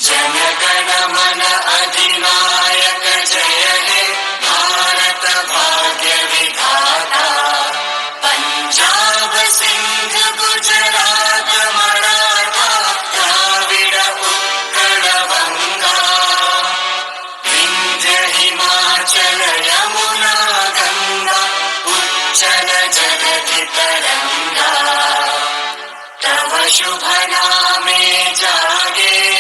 जनगण मन अधिनायक जय हे भारत भाग्य विधाता। पंजाब सिंध गुजरात मराठा द्राविड उत्कल बंगा। विंध्य हिमाचल यमुना गंगा उच्चल जगति तरंगा। तव शुभ नामे जागे